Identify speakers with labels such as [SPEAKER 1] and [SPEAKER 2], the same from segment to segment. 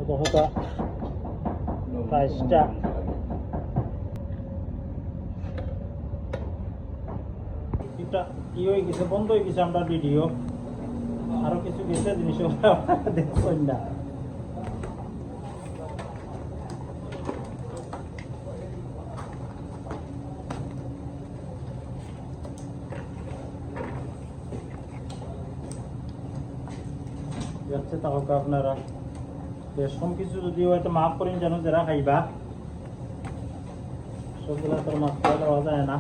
[SPEAKER 1] দেখা প্রাইসটা এটা হয়ে গেছে, বন্ধ হয়ে গেছে আমরা ভিডিও, আরো কিছু গেছে জিনিস দেখছেন না। যাচ্ছে তাহলে আপনারা বেশ কম কিছু যদি হয়তো মাফ করেন যেন যারা খাইবা, সবগুলা তোর মাছ খাওয়া দেওয়া যায় না।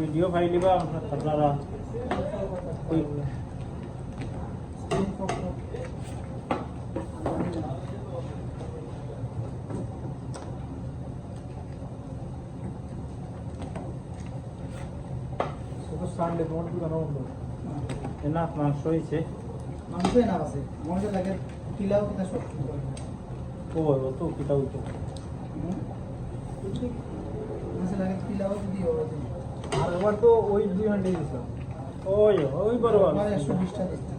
[SPEAKER 1] ভিডিও ফাইলিবা আপনারা না মাংস হয়েছে,
[SPEAKER 2] মাংস না আছে মনে লাগে কিলাও কিনা সব
[SPEAKER 1] ও তো কিটা হইতো
[SPEAKER 2] মনে লাগে কিলাও দিও
[SPEAKER 3] আর এবার তো ওই 2 হান্ডি দিছ
[SPEAKER 1] ওই বরাবর
[SPEAKER 2] মানে 120 টাকা দিতে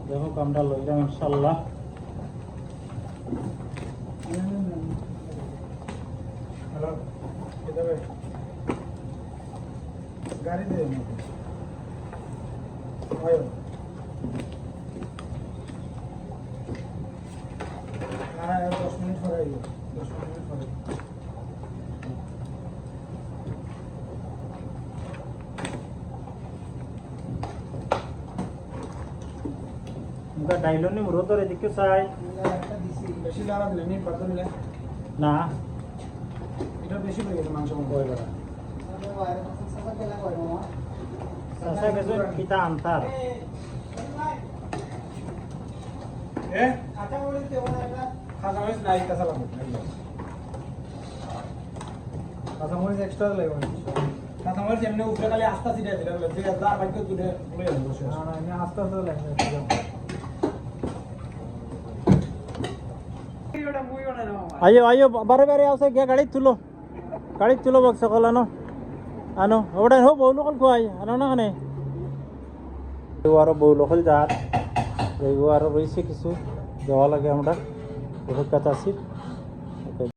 [SPEAKER 1] দেখো আমরা লইলাম ইনশাল্লাহ।
[SPEAKER 2] গাড়ি দিয়ে হ্যাঁ 10 মিনিট পরে 10 মিনিট পরে
[SPEAKER 1] মুখা ডাইলনি মুরো ধরে দিকে চাই
[SPEAKER 2] একটা দিছি বেশি লাড়া দিলে নি পারতো নিলে
[SPEAKER 1] না
[SPEAKER 2] এটা বেশি হয়ে গেছে মাংস মতো হয়ে গেল
[SPEAKER 1] চাষা গেছে কিতা আনতার
[SPEAKER 2] কাঁচামরিচ নাই কাঁচা লাগবে কাঁচামরিচ এক্সট্রা লাগবে কাঁচামরিচ এমনি উপরে খালি আস্তা সিটে দিলে বলে যে দাঁড় বাইকে তুলে তুলে যাবে না না এমনি আস্তে আস্তে লাগবে
[SPEAKER 1] আইও বারে বারে আসে গিয়া গাড়ি তুলো বক্স কলানো আনো ওটা হো বউ লোকল খুয়াই আনো না কানে আরো বউ লোকল যার এইগো আরো রয়েছে কিছু দেওয়া লাগে আমরা বহুত কথা আছে।